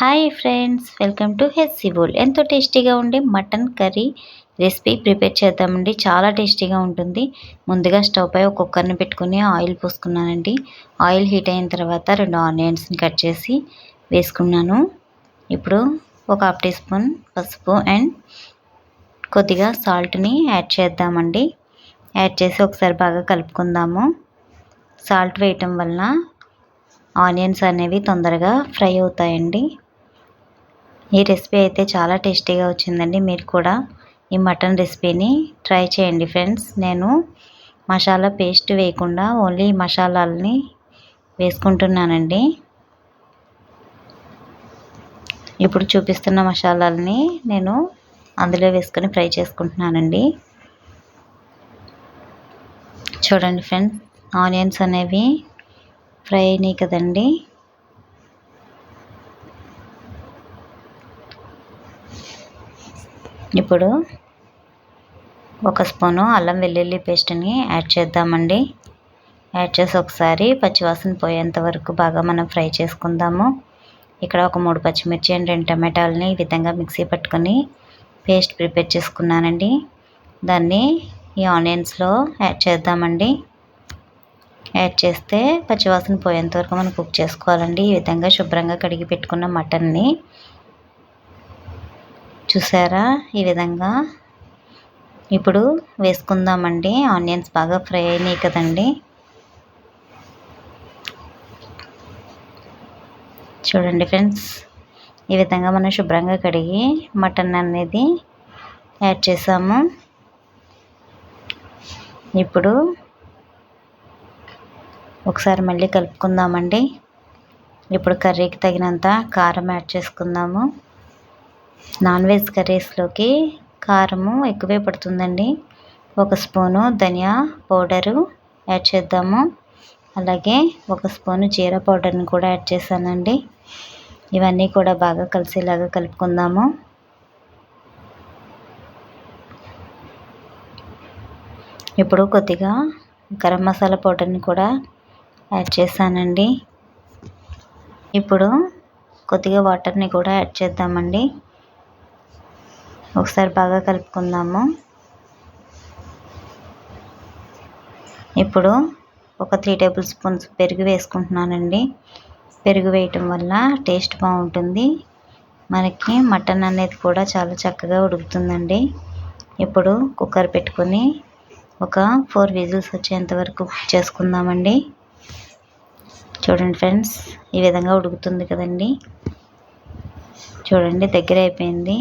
Hi friends, welcome to healthy world. ఎంతో టేస్టీగా ఉండే మటన్ కర్రీ రెసిపీ ప్రిపేర్ చేద్దామండి. చాలా టేస్టీగా ఉంటుంది. ముందుగా స్టవ్ పై ఒక కుక్కర్ని పెట్టుకుని ఆయిల్ పోసుకున్నానండి. ఆయిల్ హీట్ అయిన తర్వాత 2 ఆనియన్స్ని కట్ చేసి వేసుకున్నాను. ఇప్పుడు ఒక హాఫ్ టీ స్పూన్ పసుపు అండ్ కొద్దిగా సాల్ట్ని యాడ్ చేద్దామండి. యాడ్ చేసి ఒకసారి బాగా కలుపుకుందాము. సాల్ట్ వేయటం వలన ఆనియన్స్ అనేవి తొందరగా ఫ్రై అవుతాయండి. ఈ రెసిపీ అయితే చాలా టేస్టీగా వచ్చిందండి. మీరు కూడా ఈ మటన్ రెసిపీని ట్రై చేయండి ఫ్రెండ్స్. నేను మసాలా పేస్ట్ వేయకుండా ఓన్లీ మసాలాలని వేసుకుంటున్నానండి. ఇప్పుడు చూపిస్తున్న మసాలాలని నేను అందులో వేసుకొని ఫ్రై చేసుకుంటున్నానండి. చూడండి ఫ్రెండ్స్, ఆనియన్స్ అనేవి ఫ్రై అయినాయి కదండి. ఇప్పుడు ఒక స్పూను అల్లం వెల్లుల్లి పేస్ట్ని యాడ్ చేద్దామండి. యాడ్ చేసి ఒకసారి పచ్చివాసన పోయేంత వరకు బాగా మనం ఫ్రై చేసుకుందాము. ఇక్కడ ఒక 3 పచ్చిమిర్చి అండ్ 2 టమాటాలని ఈ విధంగా మిక్సీ పట్టుకొని పేస్ట్ ప్రిపేర్ చేసుకున్నానండి. దాన్ని ఈ ఆనియన్స్లో యాడ్ చేద్దామండి. యాడ్ చేస్తే పచ్చివాసన పోయేంత వరకు మనం కుక్ చేసుకోవాలండి. ఈ విధంగా శుభ్రంగా కడిగి పెట్టుకున్న మటన్ని చూసారా, ఈ విధంగా ఇప్పుడు వేసుకుందామండి. ఆనియన్స్ బాగా ఫ్రై అయినాయి కదండి. చూడండి ఫ్రెండ్స్, ఈ విధంగా మనం శుభ్రంగా కడిగి మటన్ అనేది యాడ్ చేసాము. ఇప్పుడు ఒకసారి మళ్ళీ కలుపుకుందామండి. ఇప్పుడు కర్రీకి తగినంత కారం యాడ్ చేసుకుందాము. నాన్ వెజ్ కర్రీస్లోకి కారము ఎక్కువే పడుతుందండి. ఒక స్పూను ధనియా పౌడరు యాడ్ చేద్దాము. అలాగే ఒక స్పూను జీరా పౌడర్ని కూడా యాడ్ చేశానండి. ఇవన్నీ కూడా బాగా కలిసేలాగా కలుపుకుందాము. ఇప్పుడు కొద్దిగా గరం మసాలా పౌడర్ని కూడా యాడ్ చేశానండి. ఇప్పుడు కొద్దిగా వాటర్ని కూడా యాడ్ చేద్దామండి. ఒకసారి బాగా కలుపుకుందాము. ఇప్పుడు ఒక 3 టేబుల్ స్పూన్స్ పెరుగు వేసుకుంటున్నానండి. పెరుగు వేయటం వల్ల టేస్ట్ బాగుంటుంది. మనకి మటన్ అనేది కూడా చాలా చక్కగా ఉడుకుతుందండి. ఇప్పుడు కుక్కర్ పెట్టుకొని ఒక 4 విజిల్స్ వచ్చేంత వరకు కుక్ చేసుకుందామండి. చూడండి ఫ్రెండ్స్, ఈ విధంగా ఉడుకుతుంది కదండి. చూడండి, దగ్గర అయిపోయింది.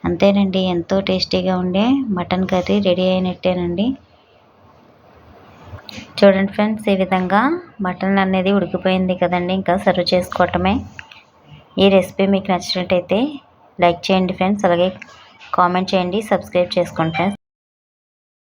అంతేనండి, ఎంతో టేస్టీగా ఉండే మటన్ కర్రీ రెడీ అయినట్టేనండి. చూడండి ఫ్రెండ్స్, ఈ విధంగా మటన్ అనేది ఉడికిపోయింది కదండి. ఇంకా సర్వ్ చేసుకోవటమే. ఈ రెసిపీ మీకు నచ్చినట్టయితే లైక్ చేయండి ఫ్రెండ్స్. అలాగే కామెంట్ చేయండి, సబ్స్క్రైబ్ చేసుకోండి ఫ్రెండ్స్.